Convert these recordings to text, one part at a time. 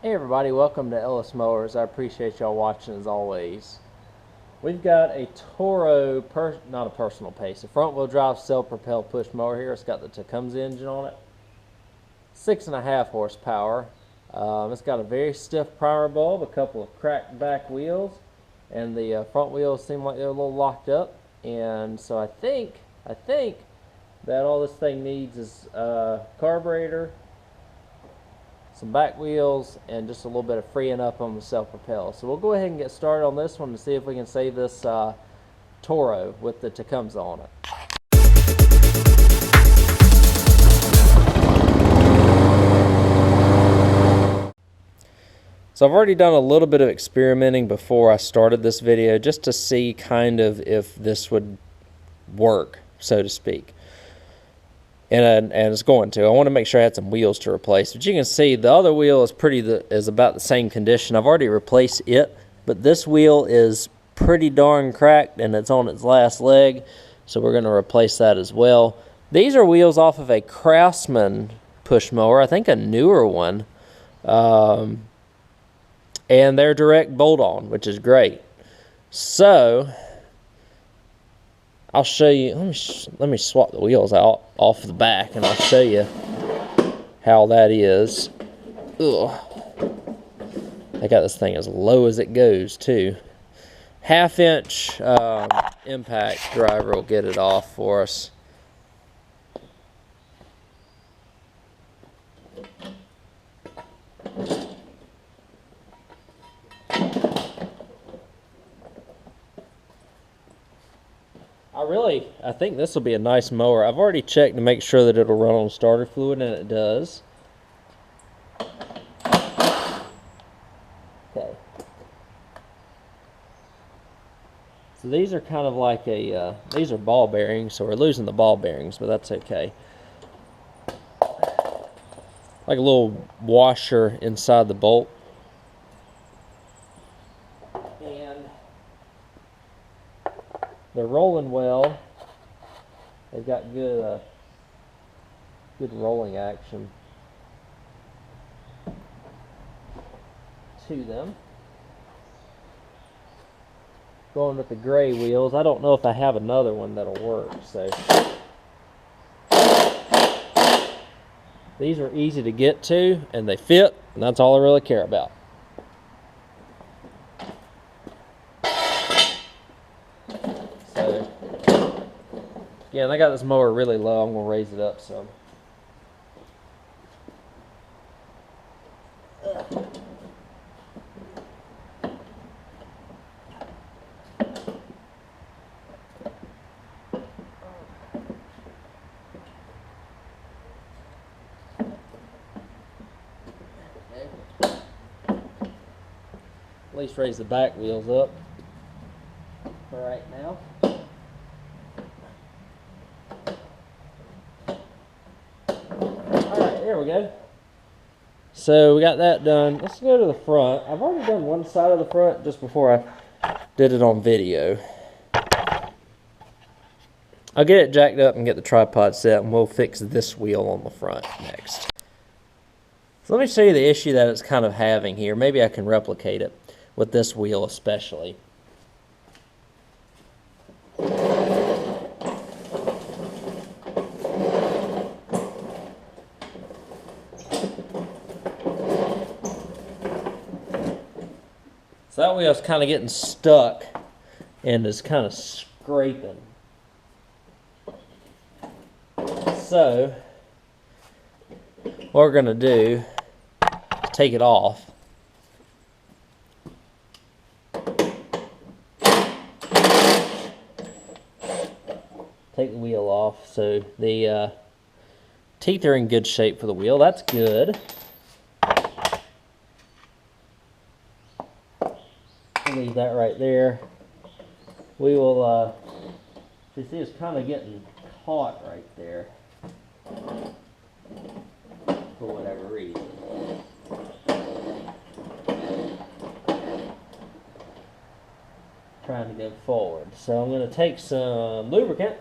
Hey everybody, welcome to Ellis Mowers. I appreciate y'all watching as always. We've got a Toro, not a personal pace, a front wheel drive self-propelled push mower here. It's got the Tecumseh engine on it. 6.5 horsepower. It's got a very stiff primer bulb, a couple of cracked back wheels, and the front wheels seem like they're a little locked up. And so I think that all this thing needs is carburetor, some back wheels, and just a little bit of freeing up on the self-propel. So we'll go ahead and get started on this one and see if we can save this Toro with the Tecumseh on it. So I've already done a little bit of experimenting before I started this video just to see kind of if this would work, so to speak. And it's going to. I want to make sure I had some wheels to replace. But you can see the other wheel is about the same condition. I've already replaced it, but this wheel is pretty darn cracked and it's on its last leg. So we're going to replace that as well. These are wheels off of a Craftsman push mower, I think a newer one. And they're direct bolt-on, which is great. So I'll show you. Let me swap the wheels out off the back, and I'll show you how that is. Ugh. I got this thing as low as it goes too. 1/2 inch impact driver will get it off for us. I think this will be a nice mower. I've already checked to make sure that it'll run on starter fluid, and it does. Okay. So these are kind of like these are ball bearings, so we're losing the ball bearings, but that's okay. Like a little washer inside the bolt. And they're rolling well. They've got good rolling action to them. Going with the gray wheels. I don't know if I have another one that'll work. So these are easy to get to, and they fit, and that's all I really care about. Yeah, and I got this mower really low. I'm going to raise it up some. At least raise the back wheels up for right now. There we go. So we got that done. Let's go to the front. I've already done one side of the front just before I did it on video. I'll get it jacked up and get the tripod set, and we'll fix this wheel on the front next. So let me show you the issue that it's kind of having here. Maybe I can replicate it with this wheel especially. So that wheel's kind of getting stuck and is kind of scraping. So what we're going to do is take it off. Take the wheel off. So the teeth are in good shape for the wheel. That's good. Leave that right there. We will, you see it's kind of getting caught right there for whatever reason. Trying to go forward. So I'm going to take some lubricant,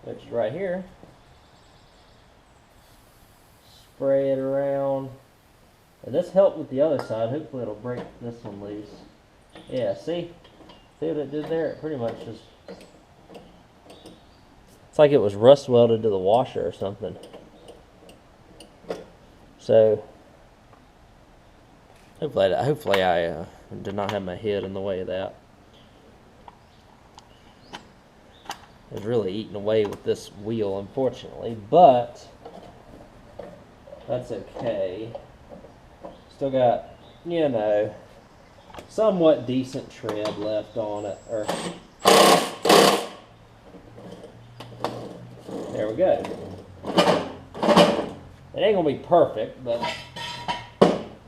which is right here, spray it around And this helped with the other side. Hopefully it'll break this one loose. Yeah, see? See what it did there? It pretty much just... It's like it was rust welded to the washer or something. So, hopefully I did not have my head in the way of that. I was really eating away with this wheel, unfortunately, but that's okay. Still got, you know, somewhat decent tread left on it. Or there we go. It ain't gonna be perfect, but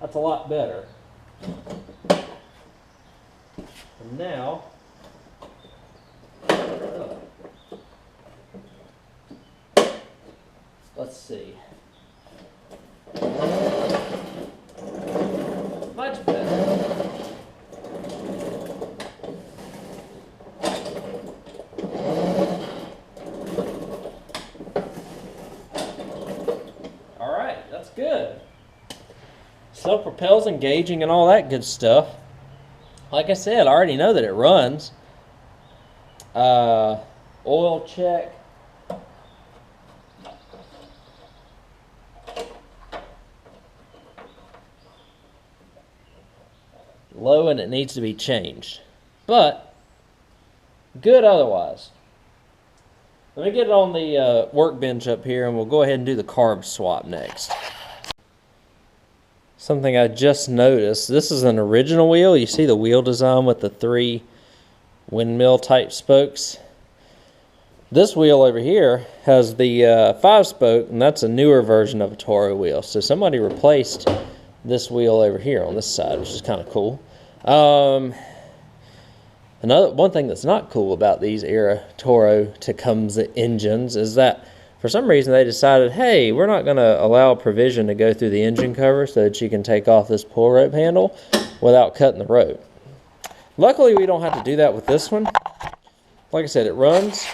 that's a lot better. And now, let's see. Much better. All right, that's good. Self-propels, engaging, and all that good stuff. Like I said, I already know that it runs. Oil check. Low, and it needs to be changed. But good otherwise. Let me get it on the workbench up here, and we'll go ahead and do the carb swap next. Something I just noticed, this is an original wheel. You see the wheel design with the 3 windmill type spokes. This wheel over here has the 5 spoke, and that's a newer version of a Toro wheel. So somebody replaced this wheel over here on this side, which is kind of cool. One thing that's not cool about these era Toro Tecumseh engines is that for some reason they decided, hey, we're not going to allow a provision to go through the engine cover so that you can take off this pull rope handle without cutting the rope. Luckily, we don't have to do that with this one. Like I said, it runs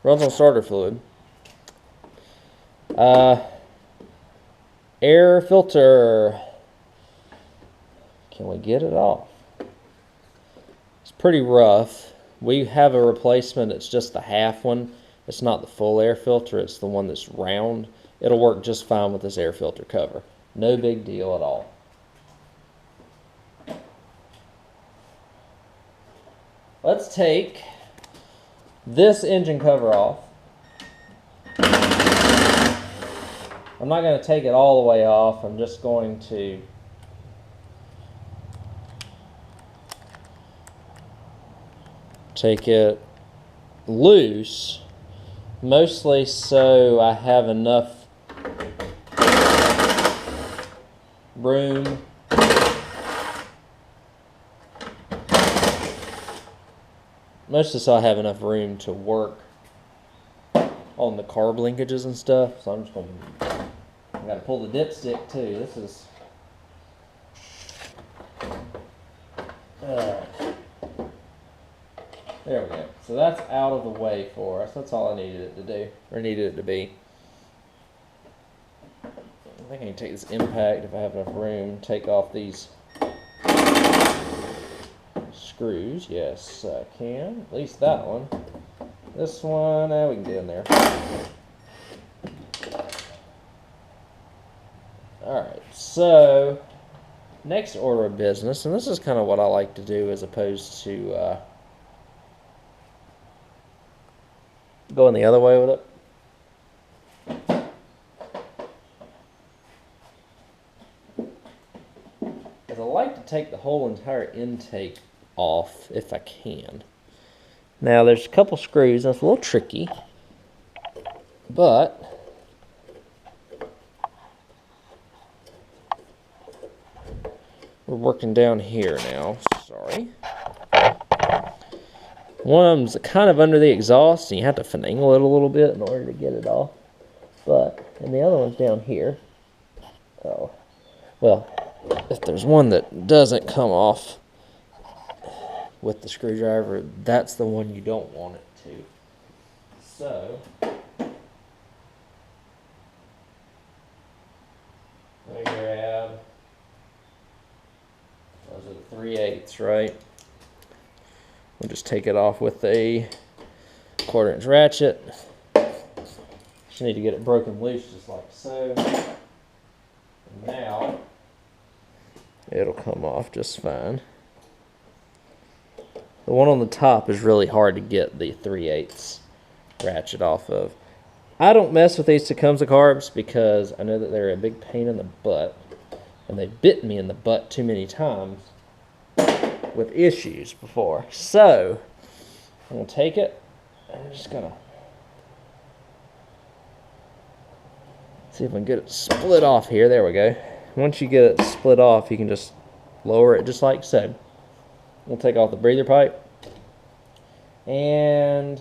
on starter fluid. Air filter. Can we get it off? It's pretty rough. We have a replacement. It's just the half one. It's not the full air filter. It's the one that's round. It'll work just fine with this air filter cover. No big deal at all. Let's take this engine cover off. I'm not going to take it all the way off. I'm just going to take it loose, mostly so I have enough room to work on the carb linkages and stuff. So I'm just going to, I got to pull the dipstick too. This is there we go. So that's out of the way for us. That's all I needed it to do, or needed it to be. I think I can take this impact if I have enough room. Take off these screws. Yes, I can. At least that one. This one, we can get in there. Alright, so next order of business, and this is kind of what I like to do as opposed to going the other way with it. Because I like to take the whole entire intake off if I can. Now there's a couple screws, that's a little tricky, but we're working down here now. Sorry. One of them's kind of under the exhaust, and you have to finagle it a little bit in order to get it off. And the other one's down here. Oh, well, if there's one that doesn't come off with the screwdriver, that's the one you don't want it to. So, let me grab 3/8, right? We'll just take it off with a 1/4" ratchet. Just need to get it broken loose just like so. And now it'll come off just fine. The one on the top is really hard to get the 3/8 ratchet off of. I don't mess with these Tecumseh carbs because I know that they're a big pain in the butt, and they've bitten me in the butt too many times with issues before. So I'm gonna take it and I'm just gonna see if I can get it split off here. There we go. Once you get it split off, you can just lower it just like so. We'll take off the breather pipe and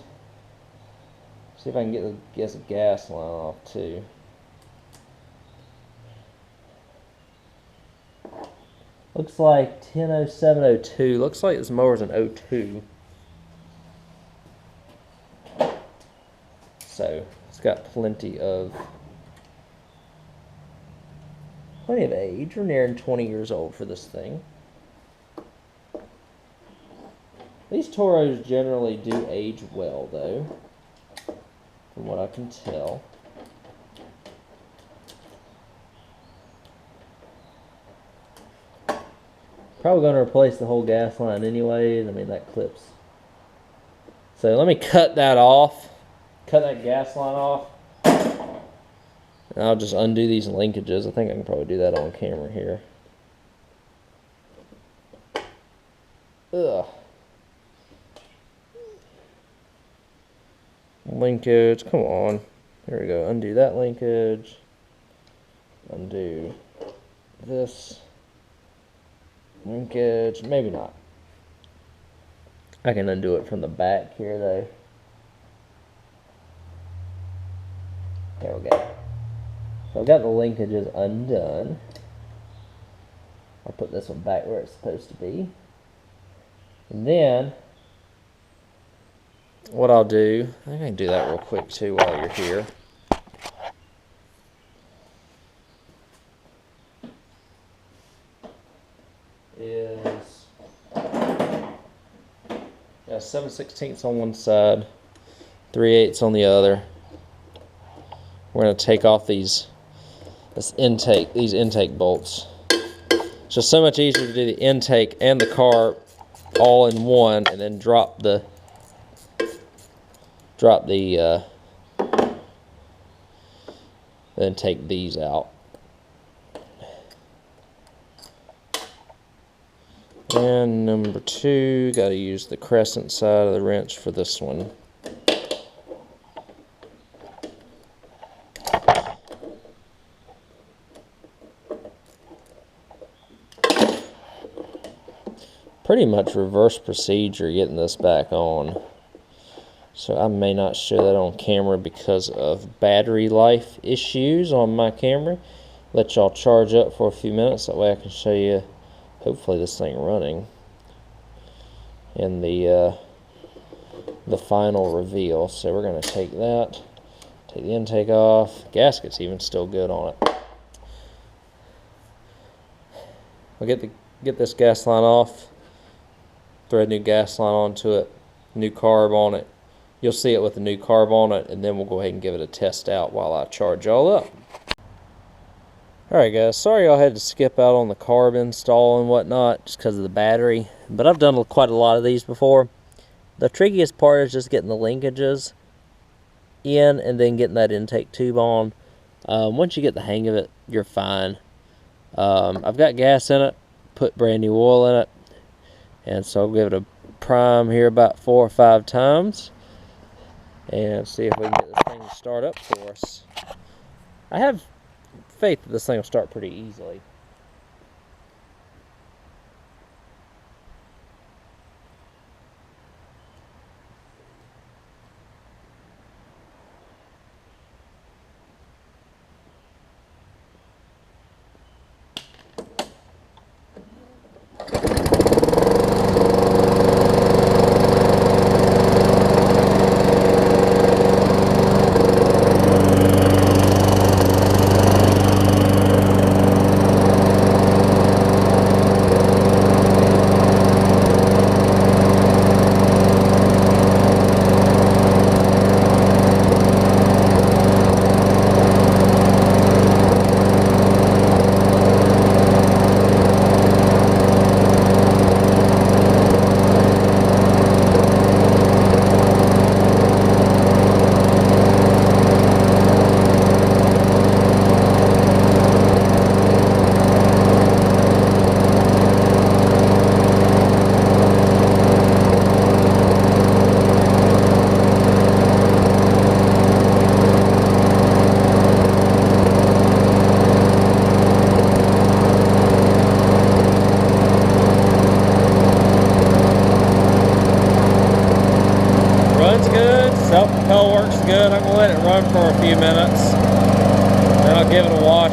see if I can get the gas line off too. Looks like 100702. Looks like this mower's an 02. So it's got plenty of age. We're nearing 20 years old for this thing. These Toros generally do age well though, from what I can tell. Probably going to replace the whole gas line anyways. I mean, that clips. So let me cut that off. Cut that gas line off. And I'll just undo these linkages. I think I can probably do that on camera here. Ugh. Linkage, come on. There we go. Undo that linkage. Undo this linkage. Maybe not. I can undo it from the back here though. There we go. So I've got the linkages undone. I'll put this one back where it's supposed to be. And then what I'll do, I think I can do that real quick too while you're here. Is 7/16 on one side, 3/8 on the other. We're going to take off these intake bolts. It's just so much easier to do the intake and the carb all in one, and then drop the then take these out. And number 2, got to use the crescent side of the wrench for this one. Pretty much reverse procedure getting this back on. So I may not show that on camera because of battery life issues on my camera. Let y'all charge up for a few minutes. That way I can show you, hopefully, this thing running. And the final reveal. So we're going to take that. Take the intake off. Gasket's even still good on it. I'll get this gas line off. Thread new gas line onto it. New carb on it. You'll see it with the new carb on it, and then we'll go ahead and give it a test out while I charge y'all up. Alright guys, sorry y'all had to skip out on the carb install and whatnot just because of the battery, but I've done quite a lot of these before. The trickiest part is just getting the linkages in and then getting that intake tube on. Once you get the hang of it, you're fine. I've got gas in it, put brand new oil in it, and so I'll give it a prime here about 4 or 5 times. And see if we can get this thing to start up for us. I have faith that this thing will start pretty easily.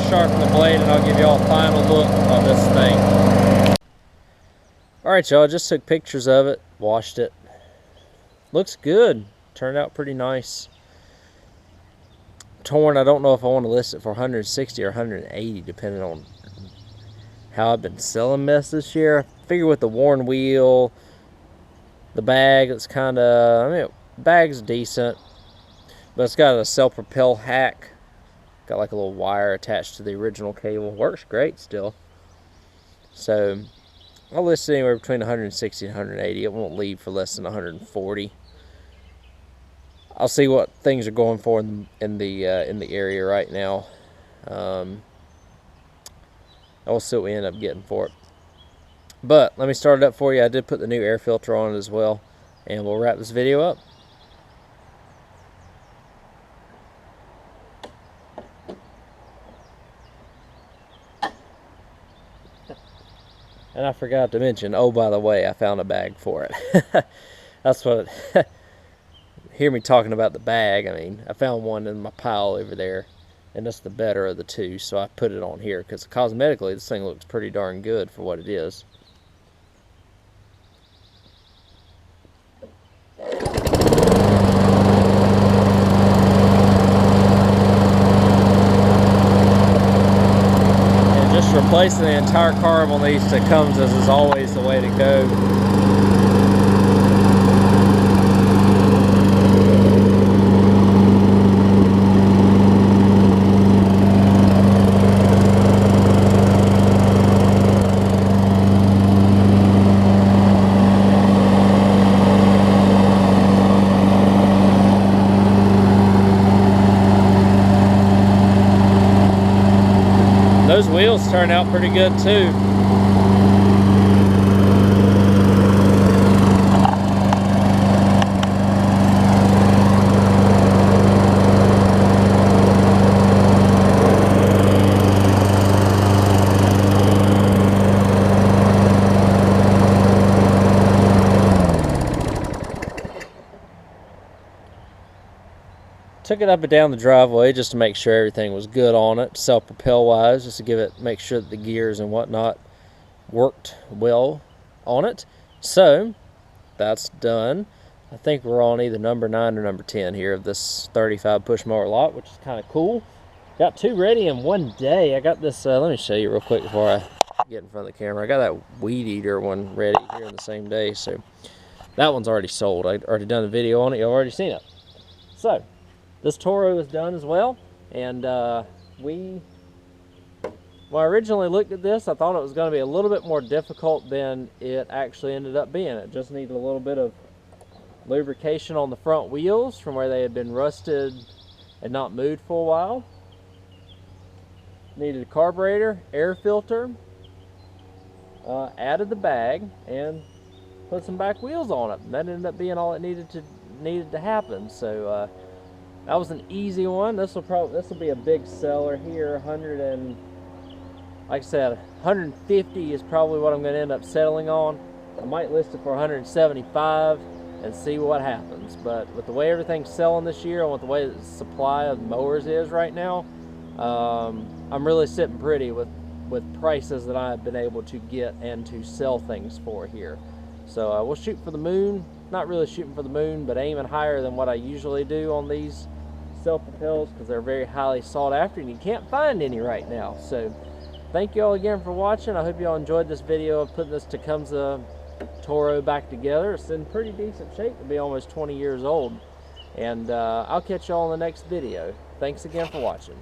sharpen the blade and I'll give you all a final look on this thing. Alright y'all, just took pictures of it, washed it. Looks good. Turned out pretty nice. Torn, I don't know if I want to list it for 160 or 180 depending on how I've been selling mess this year. I figure with the worn wheel, the bag, it's kind of, I mean, bag's decent, but it's got a self-propel hack. Got like a little wire attached to the original cable. Works great still. So I'll list it anywhere between 160 and 180. It won't leave for less than 140. I'll see what things are going for in the area right now. I'll see what we end up getting for it. But let me start it up for you. I did put the new air filter on it as well, and we'll wrap this video up. And I forgot to mention, oh, by the way, I found a bag for it. That's what, hear me talking about the bag. I mean, I found one in my pile over there, and that's the better of the two, so I put it on here, because cosmetically, this thing looks pretty darn good for what it is. Replacing the entire carb on these Tecumsehs is always the way to go. Those wheels turn out pretty good too. Took it up and down the driveway just to make sure everything was good on it, self-propel wise, just to give it, make sure that the gears and whatnot worked well on it. So that's done. I think we're on either number 9 or number 10 here of this 35 push mower lot, which is kind of cool. Got 2 ready in one day. I got this, let me show you real quick before I get in front of the camera. I got that weed eater one ready here in the same day, so that one's already sold. I'd already done a video on it. You've already seen it. So this Toro is done as well, and when I originally looked at this, I thought it was going to be a little bit more difficult than it actually ended up being. It just needed a little bit of lubrication on the front wheels from where they had been rusted and not moved for a while. Needed a carburetor, air filter, added the bag, and put some back wheels on it. And that ended up being all it needed to happen. So that was an easy one. This will be a big seller here. Like I said, 150 is probably what I'm going to end up settling on. I might list it for 175 and see what happens. But with the way everything's selling this year and with the way the supply of mowers is right now, I'm really sitting pretty with prices that I've been able to get and to sell things for here. So we'll shoot for the moon. Not really shooting for the moon, but aiming higher than what I usually do on these self-propels, because they're very highly sought after and you can't find any right now. So thank you all again for watching. I hope you all enjoyed this video of putting this Tecumseh Toro back together. It's in pretty decent shape to be almost 20 years old. And I'll catch you all in the next video. Thanks again for watching.